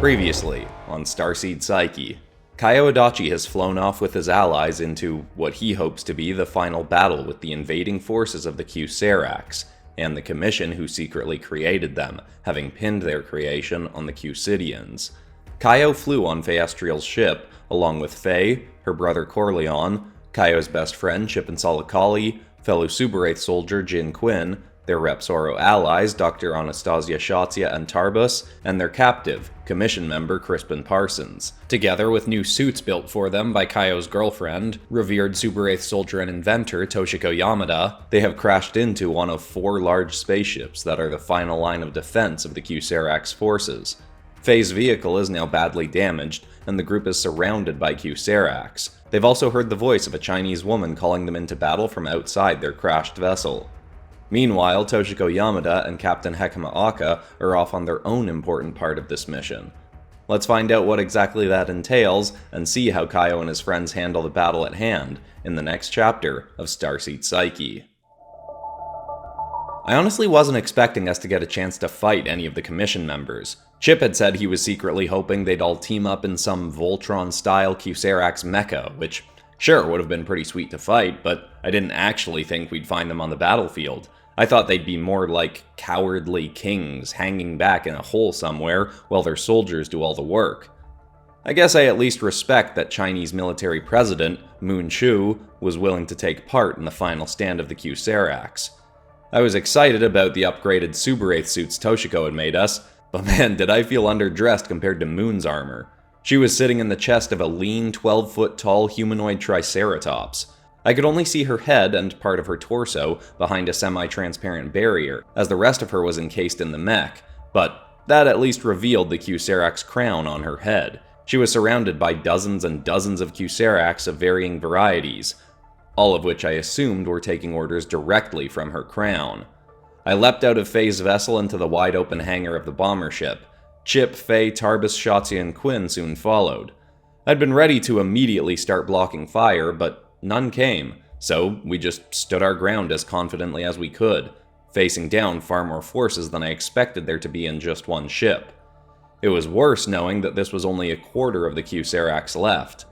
Previously, on Starseed Psyche, Kyo Adachi has flown off with his allies into what he hopes to be the final battle with the invading forces of the Kyuserax, and the Commission who secretly created them, having pinned their creation on the Kyusidians. Kyo flew on Feastriel's ship, along with Faye, her brother Corleon, Kyo's best friend Chip and Salikali, fellow Suberaith soldier Jin Quinn, their Repsoro allies Dr. Anastasia Shatia and Tarbus, and their captive, Commission member Crispin Parsons. Together with new suits built for them by Kyo's girlfriend, revered Suberaith soldier and inventor Toshiko Yamada, they have crashed into one of 4 large spaceships that are the final line of defense of the Kyuserax forces. Faye's vehicle is now badly damaged, and the group is surrounded by Kyuserax. They've also heard the voice of a Chinese woman calling them into battle from outside their crashed vessel. Meanwhile, Toshiko Yamada and Captain Hekima Aka are off on their own important part of this mission. Let's find out what exactly that entails, and see how Kyo and his friends handle the battle at hand in the next chapter of Starseed Psyche. I honestly wasn't expecting us to get a chance to fight any of the Commission members. Chip had said he was secretly hoping they'd all team up in some Voltron-style Kyuserax mecha, which sure would have been pretty sweet to fight, but I didn't actually think we'd find them on the battlefield. I thought they'd be more like cowardly kings hanging back in a hole somewhere while their soldiers do all the work. I guess I at least respect that Chinese military president, Moon Shu, was willing to take part in the final stand of the Kyuserax. I was excited about the upgraded Suberaith suits Toshiko had made us, but man, did I feel underdressed compared to Moon's armor. She was sitting in the chest of a lean, 12-foot-tall humanoid Triceratops. I could only see her head and part of her torso behind a semi-transparent barrier, as the rest of her was encased in the mech, but that at least revealed the Kyuserax crown on her head. She was surrounded by dozens and dozens of Kyuserax of varying varieties, all of which I assumed were taking orders directly from her crown. I leapt out of Faye's vessel into the wide-open hangar of the bomber ship. Chip, Faye, Tarbus, Shatia, and Quinn soon followed. I'd been ready to immediately start blocking fire, but none came, so we just stood our ground as confidently as we could, facing down far more forces than I expected there to be in just one ship. It was worse knowing that this was only a quarter of the Kyuserax left.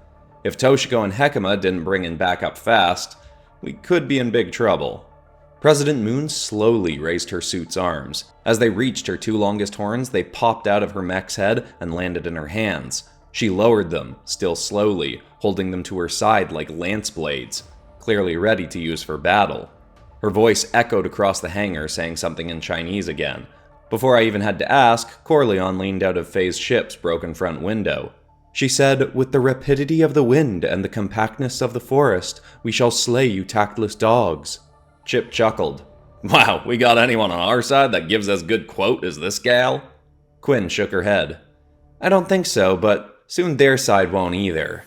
If Toshiko and Hekima didn't bring in backup fast, we could be in big trouble. President Moon slowly raised her suit's arms. As they reached her 2 longest horns, they popped out of her mech's head and landed in her hands. She lowered them, still slowly, holding them to her side like lance blades, clearly ready to use for battle. Her voice echoed across the hangar, saying something in Chinese again. Before I even had to ask, Corleon leaned out of Faye's ship's broken front window. She said, "With the rapidity of the wind and the compactness of the forest, we shall slay you tactless dogs." Chip chuckled. "Wow, we got anyone on our side that gives as good quote as this gal?" Quinn shook her head. "I don't think so, but soon their side won't either."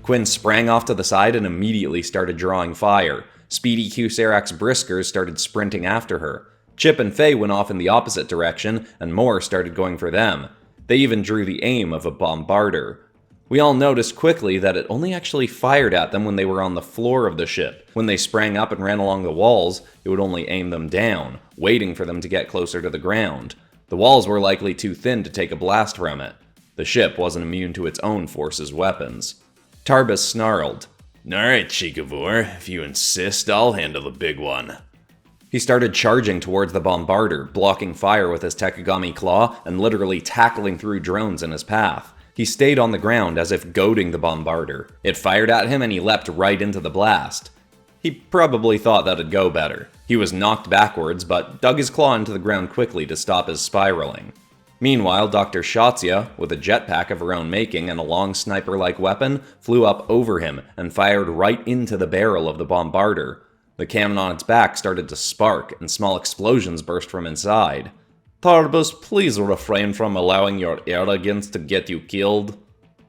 Quinn sprang off to the side and immediately started drawing fire. Speedy Kyuserax briskers started sprinting after her. Chip and Faye went off in the opposite direction, and more started going for them. They even drew the aim of a bombarder. We all noticed quickly that it only actually fired at them when they were on the floor of the ship. When they sprang up and ran along the walls, it would only aim them down, waiting for them to get closer to the ground. The walls were likely too thin to take a blast from it. The ship wasn't immune to its own force's weapons. Tarbus snarled. "Alright, Chikavor, if you insist, I'll handle the big one." He started charging towards the bombarder, blocking fire with his Tekagami claw and literally tackling through drones in his path. He stayed on the ground as if goading the bombarder. It fired at him and he leapt right into the blast. He probably thought that'd go better. He was knocked backwards, but dug his claw into the ground quickly to stop his spiraling. Meanwhile, Dr. Shatia, with a jetpack of her own making and a long sniper-like weapon, flew up over him and fired right into the barrel of the bombarder. The cannon on its back started to spark, and small explosions burst from inside. "Tarbus, please refrain from allowing your arrogance to get you killed."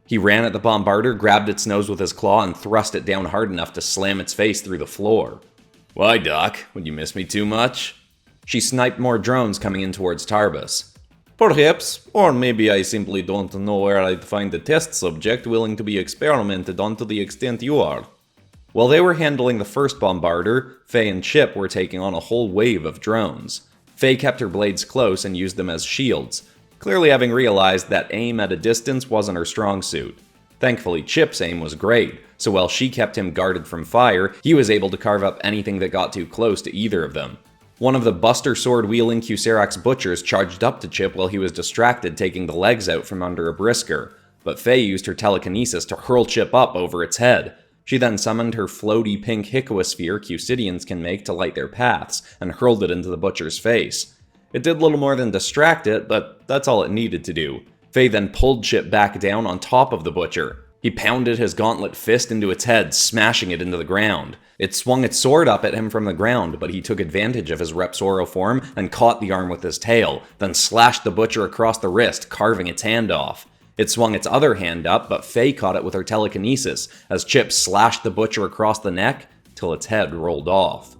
He ran at the bombarder, grabbed its nose with his claw, and thrust it down hard enough to slam its face through the floor. "Why, Doc? Would you miss me too much?" She sniped more drones coming in towards Tarbus. "Perhaps, or maybe I simply don't know where I'd find a test subject willing to be experimented on to the extent you are." While they were handling the first bombarder, Faye and Chip were taking on a whole wave of drones. Faye kept her blades close and used them as shields. clearly having realized that aim at a distance wasn't her strong suit. Thankfully, Chip's aim was great, so while she kept him guarded from fire, he was able to carve up anything that got too close to either of them. One of the Buster Sword-wielding Kyuserax butchers charged up to Chip while he was distracted taking the legs out from under a brisker, but Faye used her telekinesis to hurl Chip up over its head. She then summoned her floaty pink Hikoasphere Kyusidians can make to light their paths, and hurled it into the butcher's face. It did little more than distract it, but that's all it needed to do. Faye then pulled Chip back down on top of the butcher. He pounded his gauntlet fist into its head, smashing it into the ground. It swung its sword up at him from the ground, but he took advantage of his Repsoro form and caught the arm with his tail, then slashed the butcher across the wrist, carving its hand off. It swung its other hand up, but Faye caught it with her telekinesis, as Chip slashed the butcher across the neck till its head rolled off.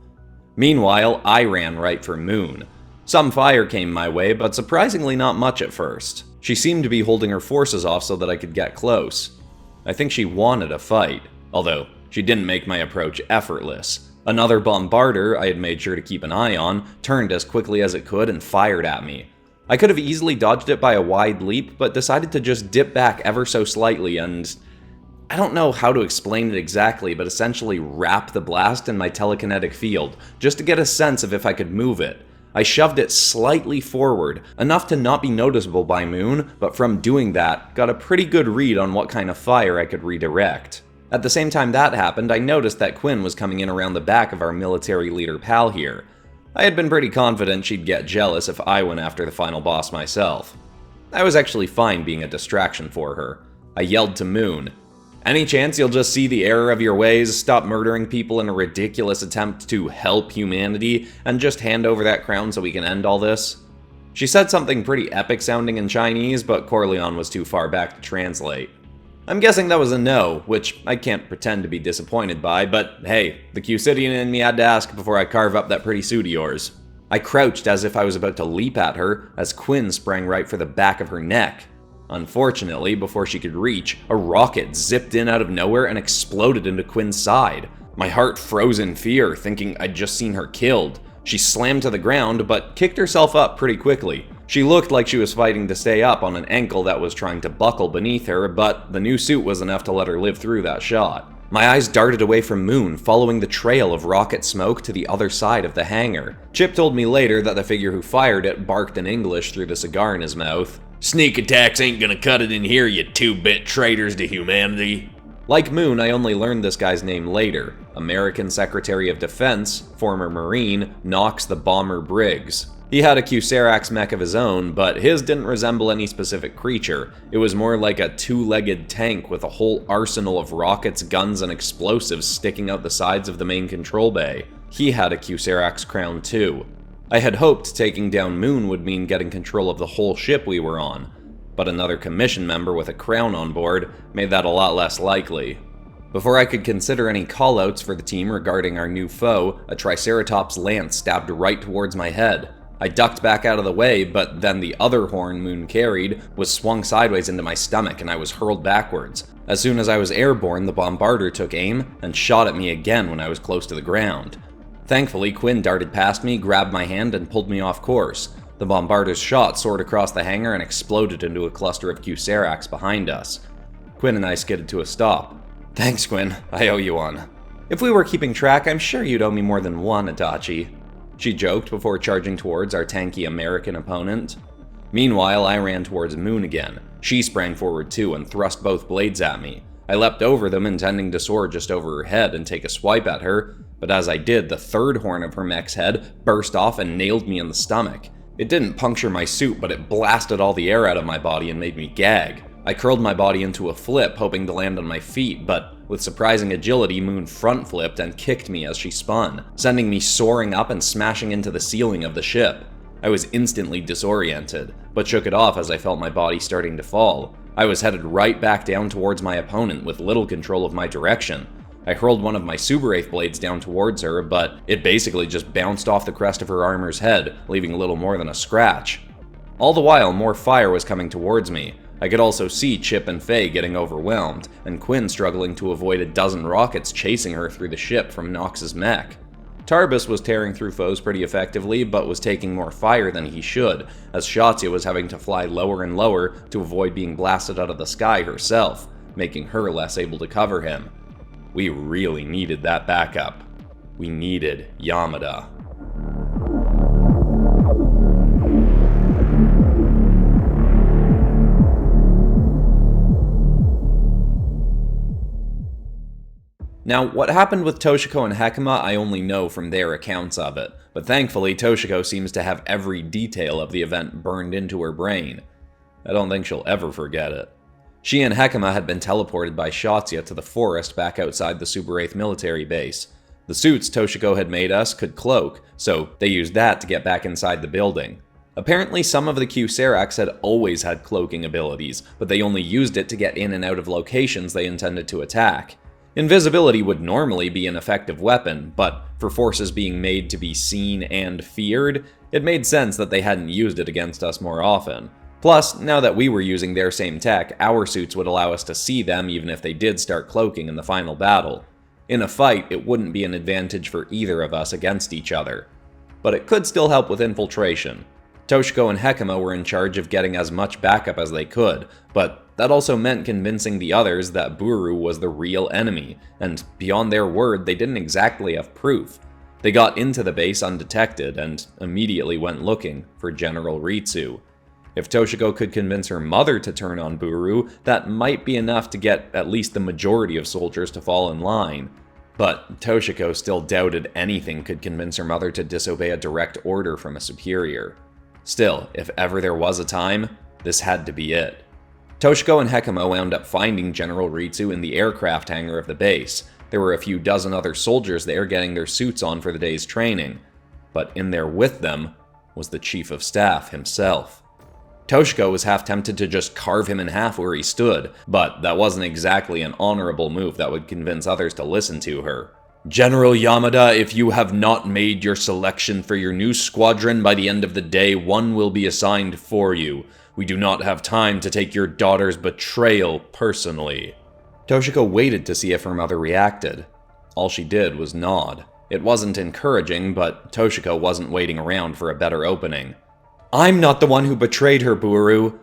Meanwhile, I ran right for Moon. Some fire came my way, but surprisingly not much at first. She seemed to be holding her forces off so that I could get close. I think she wanted a fight, although she didn't make my approach effortless. Another bombarder I had made sure to keep an eye on turned as quickly as it could and fired at me. I could have easily dodged it by a wide leap, but decided to just dip back ever so slightly and... I don't know how to explain it exactly, but essentially wrap the blast in my telekinetic field, just to get a sense of if I could move it. I shoved it slightly forward, enough to not be noticeable by Moon, but from doing that, got a pretty good read on what kind of fire I could redirect. At the same time that happened, I noticed that Quinn was coming in around the back of our military leader pal here. I had been pretty confident she'd get jealous if I went after the final boss myself. I was actually fine being a distraction for her. I yelled to Moon, "Any chance you'll just see the error of your ways, stop murdering people in a ridiculous attempt to help humanity, and just hand over that crown so we can end all this?" She said something pretty epic sounding in Chinese, but Corleone was too far back to translate. I'm guessing that was a no, which I can't pretend to be disappointed by, but hey, the Kyusidian in me had to ask before I carve up that pretty suit of yours. I crouched as if I was about to leap at her, as Quinn sprang right for the back of her neck. Unfortunately, before she could reach, a rocket zipped in out of nowhere and exploded into Quinn's side. My heart froze in fear, thinking I'd just seen her killed. She slammed to the ground, but kicked herself up pretty quickly. She looked like she was fighting to stay up on an ankle that was trying to buckle beneath her, but the new suit was enough to let her live through that shot. My eyes darted away from Moon, following the trail of rocket smoke to the other side of the hangar. Chip told me later that the figure who fired it barked in English through the cigar in his mouth. "Sneak attacks ain't gonna cut it in here, you two-bit traitors to humanity." Like Moon, I only learned this guy's name later. American Secretary of Defense, former Marine, Knox the Bomber Briggs. He had a Kyuserax mech of his own, but his didn't resemble any specific creature. It was more like a two-legged tank with a whole arsenal of rockets, guns, and explosives sticking out the sides of the main control bay. He had a Kyuserax crown too. I had hoped taking down Moon would mean getting control of the whole ship we were on, but another commission member with a crown on board made that a lot less likely. Before I could consider any callouts for the team regarding our new foe, a Triceratops lance stabbed right towards my head. I ducked back out of the way, but then the other horn Moon carried was swung sideways into my stomach and I was hurled backwards. As soon as I was airborne, the bombarder took aim and shot at me again when I was close to the ground. Thankfully, Quinn darted past me, grabbed my hand, and pulled me off course. The bombarder's shot soared across the hangar and exploded into a cluster of Kyuserax behind us. Quinn and I skidded to a stop. "Thanks, Quinn. I owe you one." "If we were keeping track, I'm sure you'd owe me more than one, Itachi," she joked before charging towards our tanky American opponent. Meanwhile, I ran towards Moon again. She sprang forward too and thrust both blades at me. I leapt over them, intending to soar just over her head and take a swipe at her, but as I did, the third horn of her mech's head burst off and nailed me in the stomach. It didn't puncture my suit, but it blasted all the air out of my body and made me gag. I curled my body into a flip, hoping to land on my feet, but with surprising agility, Moon front flipped and kicked me as she spun, sending me soaring up and smashing into the ceiling of the ship. I was instantly disoriented, but shook it off as I felt my body starting to fall. I was headed right back down towards my opponent with little control of my direction. I hurled one of my Suberaith blades down towards her, but it basically just bounced off the crest of her armor's head, leaving little more than a scratch. All the while, more fire was coming towards me. I could also see Chip and Faye getting overwhelmed, and Quinn struggling to avoid a dozen rockets chasing her through the ship from Nox's mech. Tarbus was tearing through foes pretty effectively, but was taking more fire than he should, as Shotzi was having to fly lower and lower to avoid being blasted out of the sky herself, making her less able to cover him. We really needed that backup. We needed Yamada. Now, what happened with Toshiko and Hekima, I only know from their accounts of it, but thankfully Toshiko seems to have every detail of the event burned into her brain. I don't think she'll ever forget it. She and Hekima had been teleported by Shotzi to the forest back outside the Suberaith military base. The suits Toshiko had made us could cloak, so they used that to get back inside the building. Apparently some of the Kyuserax had always had cloaking abilities, but they only used it to get in and out of locations they intended to attack. Invisibility would normally be an effective weapon, but for forces being made to be seen and feared, it made sense that they hadn't used it against us more often. Plus, now that we were using their same tech, our suits would allow us to see them even if they did start cloaking in the final battle. In a fight, it wouldn't be an advantage for either of us against each other. But it could still help with infiltration. Toshiko and Hekima were in charge of getting as much backup as they could, but that also meant convincing the others that Buru was the real enemy, and beyond their word, they didn't exactly have proof. They got into the base undetected and immediately went looking for General Ritsu. If Toshiko could convince her mother to turn on Buru, that might be enough to get at least the majority of soldiers to fall in line. But Toshiko still doubted anything could convince her mother to disobey a direct order from a superior. Still, if ever there was a time, this had to be it. Toshiko and Hekima wound up finding General Ritsu in the aircraft hangar of the base. There were a few dozen other soldiers there getting their suits on for the day's training. But in there with them was the Chief of Staff himself. Toshiko was half tempted to just carve him in half where he stood, but that wasn't exactly an honorable move that would convince others to listen to her. General Yamada, if you have not made your selection for your new squadron by the end of the day, one will be assigned for you. We do not have time to take your daughter's betrayal personally. Toshiko waited to see if her mother reacted. All she did was nod. It wasn't encouraging, but Toshiko wasn't waiting around for a better opening. I'm not the one who betrayed her, Buru.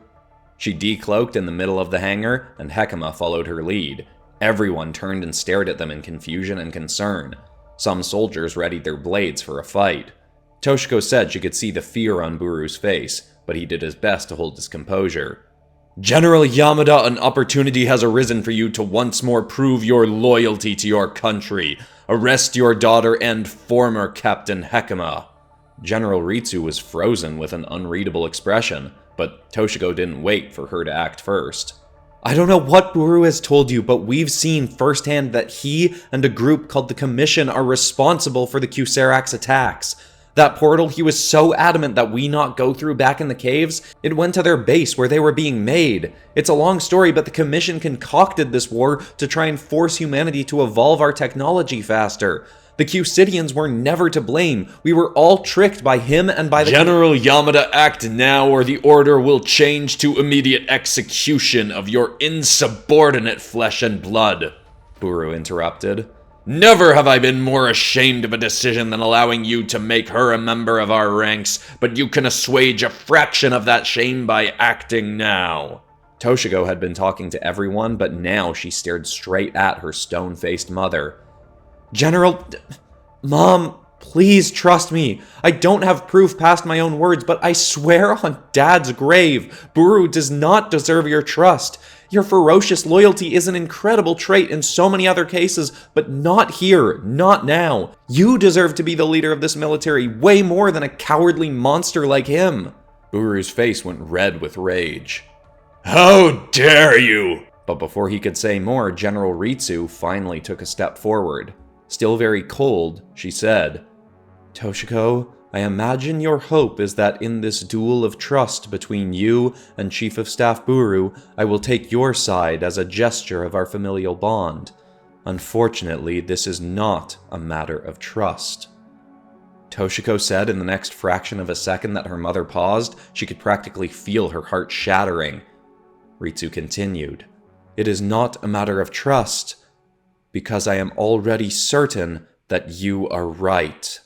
She decloaked in the middle of the hangar, and Hekima followed her lead. Everyone turned and stared at them in confusion and concern. Some soldiers readied their blades for a fight. Toshiko said she could see the fear on Buru's face, but he did his best to hold his composure. General Yamada, an opportunity has arisen for you to once more prove your loyalty to your country. Arrest your daughter and former Captain Hekima. General Ritsu was frozen with an unreadable expression, but Toshiko didn't wait for her to act first. I don't know what Buru has told you, but we've seen firsthand that he and a group called the Commission are responsible for the Kyuserax attacks. That portal he was so adamant that we not go through back in the caves, it went to their base where they were being made. It's a long story, but the Commission concocted this war to try and force humanity to evolve our technology faster. The Kyusidians were never to blame. We were all tricked by him and by the— General Yamada, act now or the order will change to immediate execution of your insubordinate flesh and blood, Buru interrupted. Never have I been more ashamed of a decision than allowing you to make her a member of our ranks, but you can assuage a fraction of that shame by acting now. Toshiko had been talking to everyone, but now she stared straight at her stone-faced mother. General... Mom, please trust me. I don't have proof past my own words, but I swear on Dad's grave, Buru does not deserve your trust. Your ferocious loyalty is an incredible trait in so many other cases, but not here, not now. You deserve to be the leader of this military way more than a cowardly monster like him. Buru's face went red with rage. How dare you! But before he could say more, General Ritsu finally took a step forward. Still very cold, she said, Toshiko, I imagine your hope is that in this duel of trust between you and Chief of Staff Buru, I will take your side as a gesture of our familial bond. Unfortunately, this is not a matter of trust. Toshiko said in the next fraction of a second that her mother paused. She could practically feel her heart shattering. Ritsu continued, It is not a matter of trust, because I am already certain that you are right."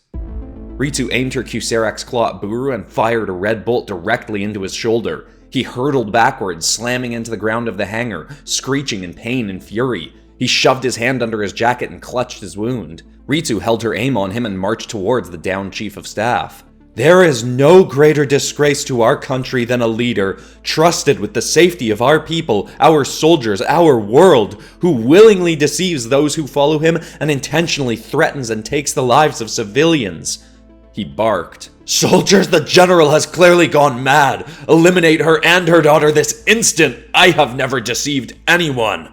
Ritsu aimed her Kyuserax claw at Buru and fired a red bolt directly into his shoulder. He hurtled backwards, slamming into the ground of the hangar, screeching in pain and fury. He shoved his hand under his jacket and clutched his wound. Ritsu held her aim on him and marched towards the downed chief of staff. "There is no greater disgrace to our country than a leader, trusted with the safety of our people, our soldiers, our world, who willingly deceives those who follow him and intentionally threatens and takes the lives of civilians." He barked. "Soldiers, the general has clearly gone mad. Eliminate her and her daughter this instant. I have never deceived anyone."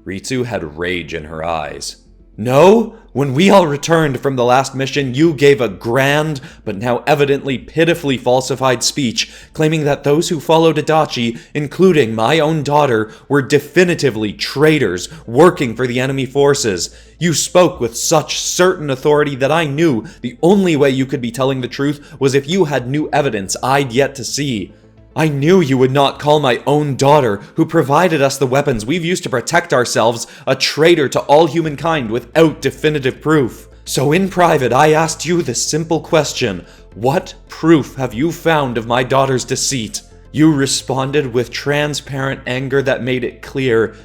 Ritsu had rage in her eyes. "No? When we all returned from the last mission, you gave a grand, but now evidently pitifully falsified speech, claiming that those who followed Adachi, including my own daughter, were definitively traitors, working for the enemy forces. You spoke with such certain authority that I knew the only way you could be telling the truth was if you had new evidence I'd yet to see. I knew you would not call my own daughter, who provided us the weapons we've used to protect ourselves, a traitor to all humankind without definitive proof. So in private, I asked you the simple question, what proof have you found of my daughter's deceit? You responded with transparent anger that made it clear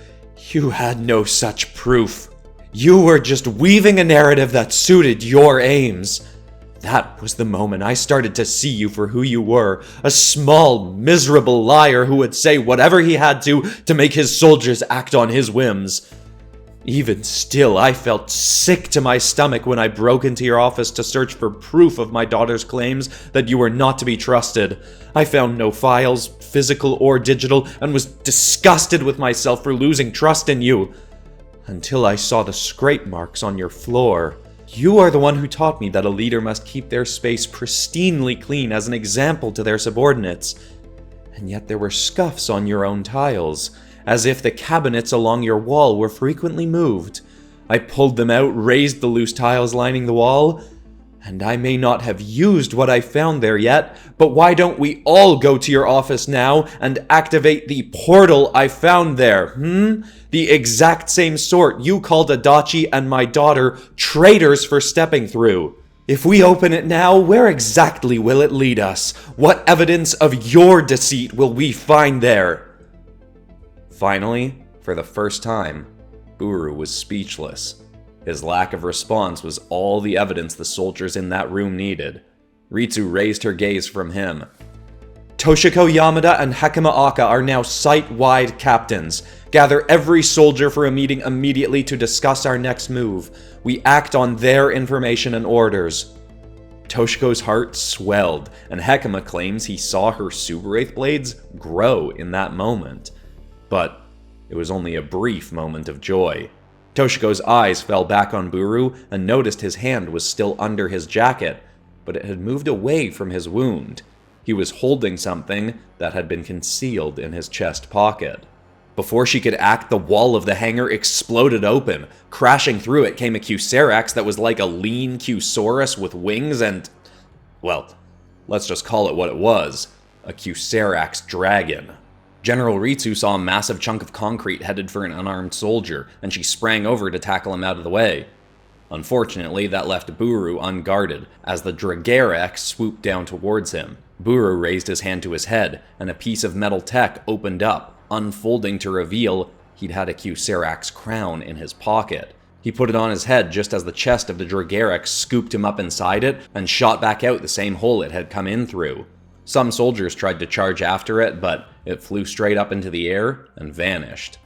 you had no such proof. You were just weaving a narrative that suited your aims. That was the moment I started to see you for who you were, a small, miserable liar who would say whatever he had to make his soldiers act on his whims. Even still, I felt sick to my stomach when I broke into your office to search for proof of my daughter's claims that you were not to be trusted. I found no files, physical or digital, and was disgusted with myself for losing trust in you. Until I saw the scrape marks on your floor. You are the one who taught me that a leader must keep their space pristinely clean as an example to their subordinates. And yet there were scuffs on your own tiles, as if the cabinets along your wall were frequently moved. I pulled them out, raised the loose tiles lining the wall, and I may not have used what I found there yet, but why don't we all go to your office now and activate the portal I found there, The exact same sort you called Adachi and my daughter traitors for stepping through. If we open it now, where exactly will it lead us? What evidence of your deceit will we find there?" Finally, for the first time, Buru was speechless. His lack of response was all the evidence the soldiers in that room needed. Ritsu raised her gaze from him. "Toshiko Yamada and Hakama Aka are now site-wide captains. Gather every soldier for a meeting immediately to discuss our next move. We act on their information and orders." Toshiko's heart swelled, and Hakama claims he saw her Suberaith blades grow in that moment. But it was only a brief moment of joy. Toshiko's eyes fell back on Buru and noticed his hand was still under his jacket, but it had moved away from his wound. He was holding something that had been concealed in his chest pocket. Before she could act, the wall of the hangar exploded open. Crashing through it came a Kyuserax that was like a lean Kyusaurus with wings and, well, let's just call it what it was, a Kyuserax dragon. General Ritsu saw a massive chunk of concrete headed for an unarmed soldier, and she sprang over to tackle him out of the way. Unfortunately, that left Buru unguarded, as the Dragorax swooped down towards him. Buru raised his hand to his head, and a piece of metal tech opened up, unfolding to reveal he'd had a Kyuserax crown in his pocket. He put it on his head just as the chest of the Dragorax scooped him up inside it, and shot back out the same hole it had come in through. Some soldiers tried to charge after it, but it flew straight up into the air and vanished.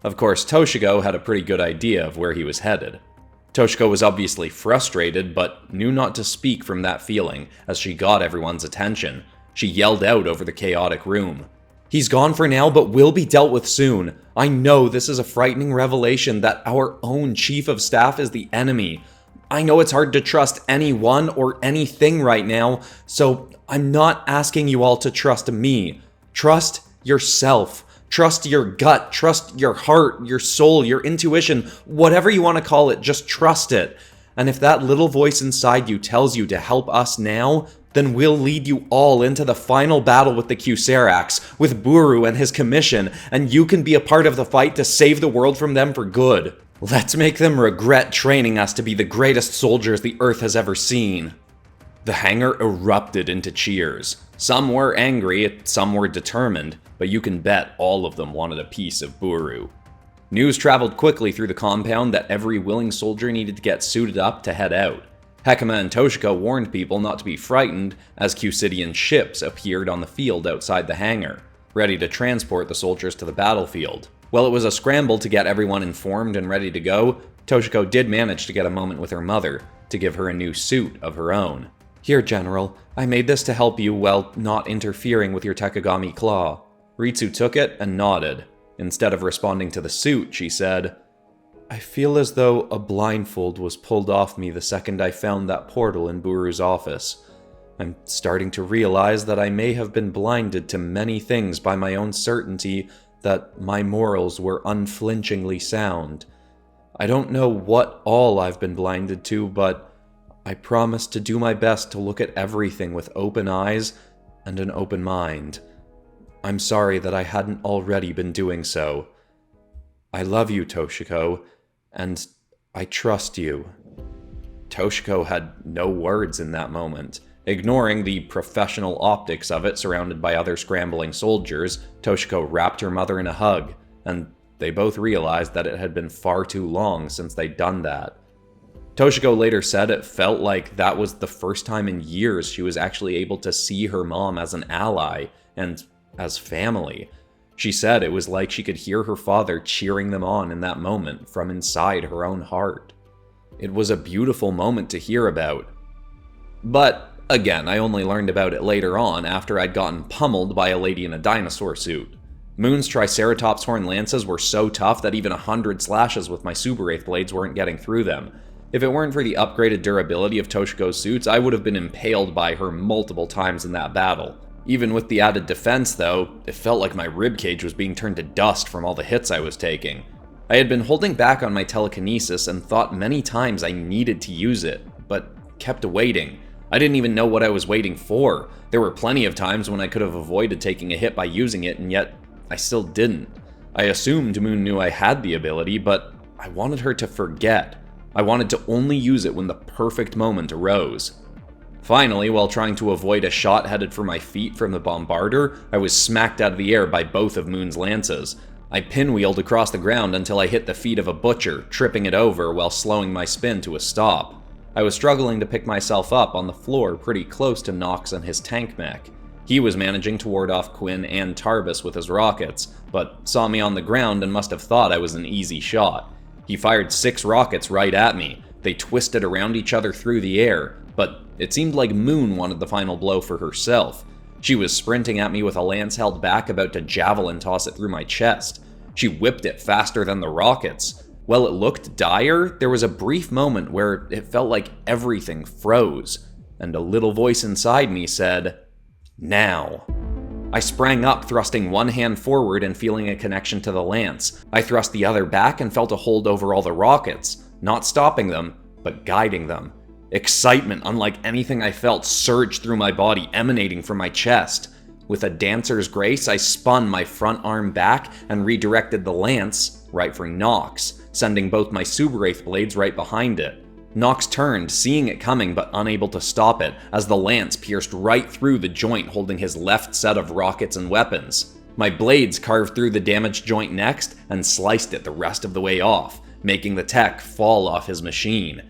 Of course, Toshiko had a pretty good idea of where he was headed. Toshiko was obviously frustrated, but knew not to speak from that feeling as she got everyone's attention. She yelled out over the chaotic room. "He's gone for now, but will be dealt with soon. I know this is a frightening revelation that our own chief of staff is the enemy. I know it's hard to trust anyone or anything right now, so I'm not asking you all to trust me. Trust yourself. Trust your gut. Trust your heart, your soul, your intuition, whatever you want to call it, just trust it. And if that little voice inside you tells you to help us now, then we'll lead you all into the final battle with the Kyuserax, with Buru and his commission, and you can be a part of the fight to save the world from them for good. Let's make them regret training us to be the greatest soldiers the Earth has ever seen." The hangar erupted into cheers. Some were angry, some were determined, but you can bet all of them wanted a piece of Buru. News traveled quickly through the compound that every willing soldier needed to get suited up to head out. Hekima and Toshiko warned people not to be frightened as Kyusidian ships appeared on the field outside the hangar, ready to transport the soldiers to the battlefield. While it was a scramble to get everyone informed and ready to go, Toshiko did manage to get a moment with her mother to give her a new suit of her own. "Here, General, I made this to help you while not interfering with your Tekagami claw." Ritsu took it and nodded. Instead of responding to the suit, she said, "I feel as though a blindfold was pulled off me the second I found that portal in Buru's office. I'm starting to realize that I may have been blinded to many things by my own certainty that my morals were unflinchingly sound. I don't know what all I've been blinded to, but I promise to do my best to look at everything with open eyes and an open mind. I'm sorry that I hadn't already been doing so. I love you, Toshiko, and I trust you." Toshiko had no words in that moment. Ignoring the professional optics of it surrounded by other scrambling soldiers, Toshiko wrapped her mother in a hug, and they both realized that it had been far too long since they'd done that. Toshiko later said it felt like that was the first time in years she was actually able to see her mom as an ally and as family. She said it was like she could hear her father cheering them on in that moment from inside her own heart. It was a beautiful moment to hear about. But again, I only learned about it later on after I'd gotten pummeled by a lady in a dinosaur suit. Moon's Triceratops horn lances were so tough that even 100 slashes with my Suberaith blades weren't getting through them. If it weren't for the upgraded durability of Toshiko's suits, I would have been impaled by her multiple times in that battle. Even with the added defense, though, it felt like my ribcage was being turned to dust from all the hits I was taking. I had been holding back on my telekinesis and thought many times I needed to use it, but kept waiting. I didn't even know what I was waiting for. There were plenty of times when I could have avoided taking a hit by using it, and yet I still didn't. I assumed Moon knew I had the ability, but I wanted her to forget. I wanted to only use it when the perfect moment arose. Finally, while trying to avoid a shot headed for my feet from the bombarder, I was smacked out of the air by both of Moon's lances. I pinwheeled across the ground until I hit the feet of a butcher, tripping it over while slowing my spin to a stop. I was struggling to pick myself up on the floor pretty close to Nox and his tank mech. He was managing to ward off Quinn and Tarbus with his rockets, but saw me on the ground and must have thought I was an easy shot. He fired 6 rockets right at me. They twisted around each other through the air, but it seemed like Moon wanted the final blow for herself. She was sprinting at me with a lance held back, about to javelin toss it through my chest. She whipped it faster than the rockets. While it looked dire, there was a brief moment where it felt like everything froze, and a little voice inside me said, "Now." I sprang up, thrusting one hand forward and feeling a connection to the lance. I thrust the other back and felt a hold over all the rockets, not stopping them, but guiding them. Excitement, unlike anything I felt, surged through my body, emanating from my chest. With a dancer's grace, I spun my front arm back and redirected the lance right for Nox, sending both my Suberaith blades right behind it. Nox turned, seeing it coming but unable to stop it, as the lance pierced right through the joint holding his left set of rockets and weapons. My blades carved through the damaged joint next and sliced it the rest of the way off, making the tech fall off his machine.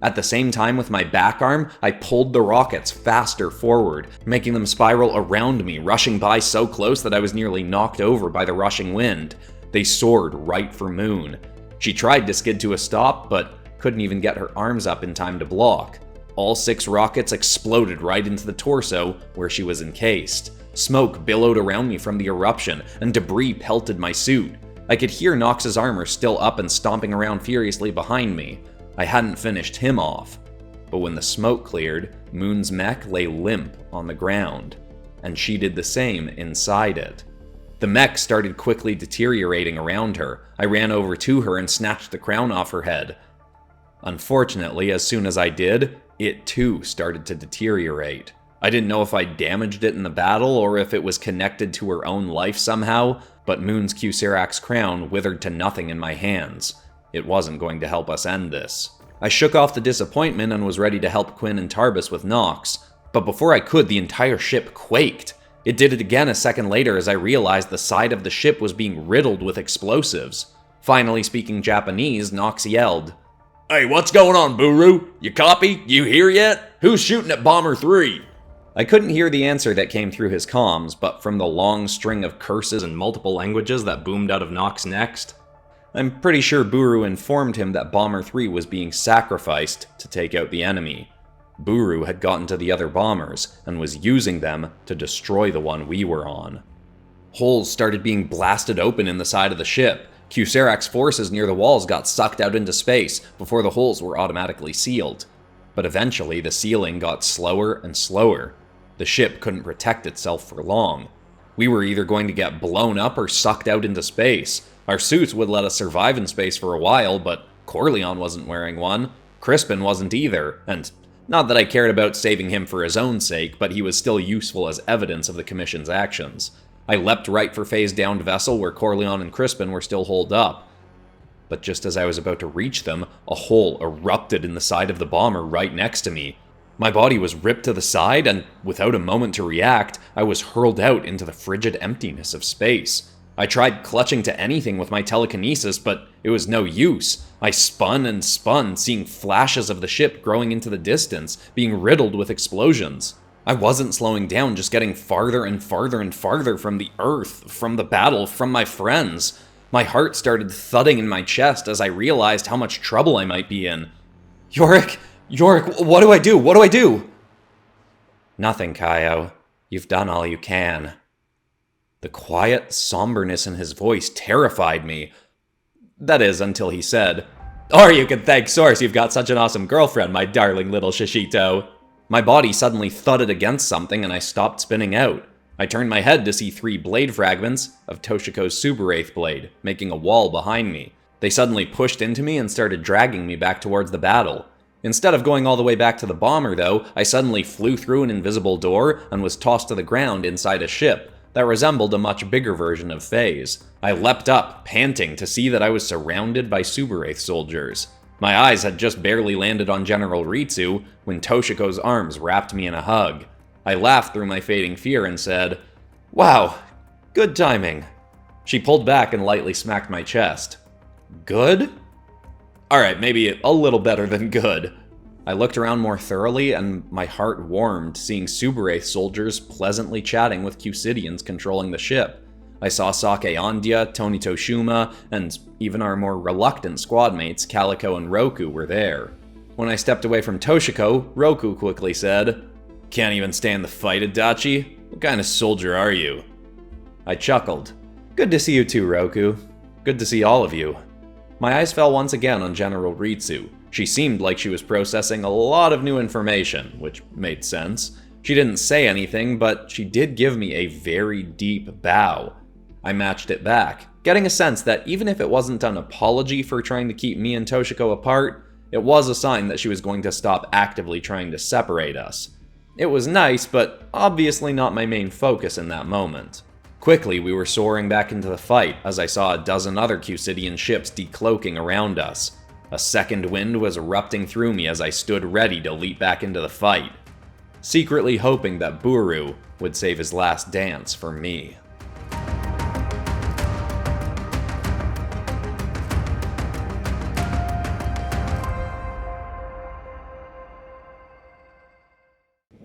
At the same time, with my back arm, I pulled the rockets faster forward, making them spiral around me, rushing by so close that I was nearly knocked over by the rushing wind. They soared right for Moon. She tried to skid to a stop, but couldn't even get her arms up in time to block. All 6 rockets exploded right into the torso, where she was encased. Smoke billowed around me from the eruption, and debris pelted my suit. I could hear Nox's armor still up and stomping around furiously behind me. I hadn't finished him off. But when the smoke cleared, Moon's mech lay limp on the ground, and she did the same inside it. The mech started quickly deteriorating around her. I ran over to her and snatched the crown off her head. Unfortunately, as soon as I did, it too started to deteriorate. I didn't know if I damaged it in the battle or if it was connected to her own life somehow, but Moon's Kyuserax crown withered to nothing in my hands. It wasn't going to help us end this. I shook off the disappointment and was ready to help Quinn and Tarbis with Nox, but before I could, the entire ship quaked. It did it again a second later as I realized the side of the ship was being riddled with explosives. Finally speaking Japanese, Nox yelled, "Hey, what's going on, Buru? You copy? You here yet? Who's shooting at Bomber 3? I couldn't hear the answer that came through his comms, but from the long string of curses in multiple languages that boomed out of Nox next, I'm pretty sure Buru informed him that Bomber 3 was being sacrificed to take out the enemy. Buru had gotten to the other bombers and was using them to destroy the one we were on. Holes started being blasted open in the side of the ship. Kyuserax forces near the walls got sucked out into space before the holes were automatically sealed. But eventually the sealing got slower and slower. The ship couldn't protect itself for long. We were either going to get blown up or sucked out into space. Our suits would let us survive in space for a while, but Corleone wasn't wearing one. Crispin wasn't either, and not that I cared about saving him for his own sake, but he was still useful as evidence of the Commission's actions. I leapt right for Faye's downed vessel where Corleone and Crispin were still holed up. But just as I was about to reach them, a hole erupted in the side of the bomber right next to me. My body was ripped to the side, and without a moment to react, I was hurled out into the frigid emptiness of space. I tried clutching to anything with my telekinesis, but it was no use. I spun and spun, seeing flashes of the ship growing into the distance, being riddled with explosions. I wasn't slowing down, just getting farther and farther and farther from the Earth, from the battle, from my friends. My heart started thudding in my chest as I realized how much trouble I might be in. Yorick, what do I do? What do I do? Nothing, Kaio. You've done all you can. The quiet somberness in his voice terrified me. That is, until he said, "Or you can thank Source, you've got such an awesome girlfriend, my darling little Shishito." My body suddenly thudded against something and I stopped spinning out. I turned my head to see 3 blade fragments of Toshiko's Suberaith blade, making a wall behind me. They suddenly pushed into me and started dragging me back towards the battle. Instead of going all the way back to the bomber, though, I suddenly flew through an invisible door and was tossed to the ground inside a ship that resembled a much bigger version of Faye's. I leapt up, panting, to see that I was surrounded by Suberaith soldiers. My eyes had just barely landed on General Ritsu when Toshiko's arms wrapped me in a hug. I laughed through my fading fear and said, "Wow, good timing." She pulled back and lightly smacked my chest. Good? Alright, maybe a little better than good. I looked around more thoroughly and my heart warmed seeing Suberaith soldiers pleasantly chatting with Kyusidians controlling the ship. I saw Sake Andia, Tony Toshuma, and even our more reluctant squad mates, Calico and Roku, were there. When I stepped away from Toshiko, Roku quickly said, "Can't even stand the fight, Adachi? What kind of soldier are you?" I chuckled. Good to see you too, Roku. Good to see all of you. My eyes fell once again on General Ritsu. She seemed like she was processing a lot of new information, which made sense. She didn't say anything, but she did give me a very deep bow. I matched it back, getting a sense that even if it wasn't an apology for trying to keep me and Toshiko apart, it was a sign that she was going to stop actively trying to separate us. It was nice, but obviously not my main focus in that moment. Quickly, we were soaring back into the fight as I saw a dozen other Kyusidian ships decloaking around us. A second wind was erupting through me as I stood ready to leap back into the fight, secretly hoping that Buru would save his last dance for me.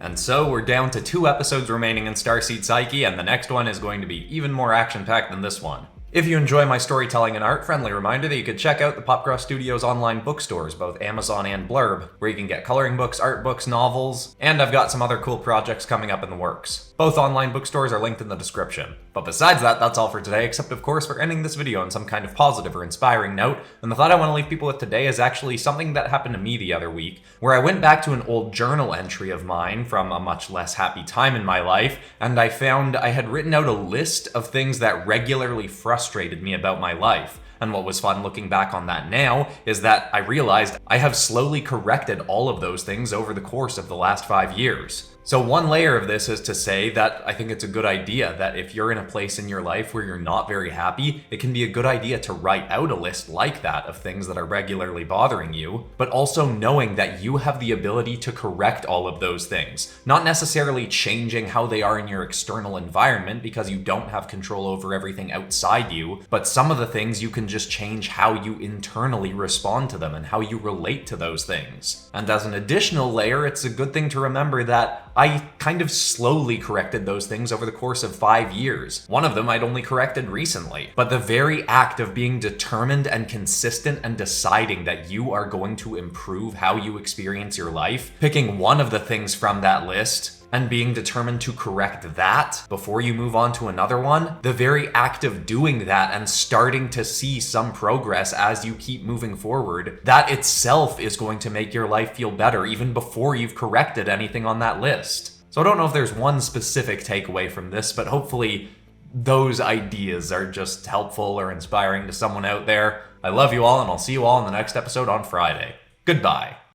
And so we're down to 2 episodes remaining in Starseed Psyche, and the next one is going to be even more action-packed than this one. If you enjoy my storytelling and art, friendly reminder that you could check out the PopCross Studios online bookstores, both Amazon and Blurb, where you can get coloring books, art books, novels, and I've got some other cool projects coming up in the works. Both online bookstores are linked in the description. But besides that, that's all for today, except of course we're ending this video on some kind of positive or inspiring note, and the thought I want to leave people with today is actually something that happened to me the other week, where I went back to an old journal entry of mine from a much less happy time in my life, and I found I had written out a list of things that regularly frustrated me about my life. And what was fun looking back on that now is that I realized I have slowly corrected all of those things over the course of the last 5 years. So one layer of this is to say that I think it's a good idea that if you're in a place in your life where you're not very happy, it can be a good idea to write out a list like that of things that are regularly bothering you, but also knowing that you have the ability to correct all of those things. Not necessarily changing how they are in your external environment because you don't have control over everything outside you, but some of the things you can just change how you internally respond to them and how you relate to those things. And as an additional layer, it's a good thing to remember that I kind of slowly corrected those things over the course of 5 years. One of them I'd only corrected recently. But the very act of being determined and consistent and deciding that you are going to improve how you experience your life, picking one of the things from that list, and being determined to correct that before you move on to another one, the very act of doing that and starting to see some progress as you keep moving forward, that itself is going to make your life feel better even before you've corrected anything on that list. So I don't know if there's one specific takeaway from this, but hopefully those ideas are just helpful or inspiring to someone out there. I love you all, and I'll see you all in the next episode on Friday. Goodbye.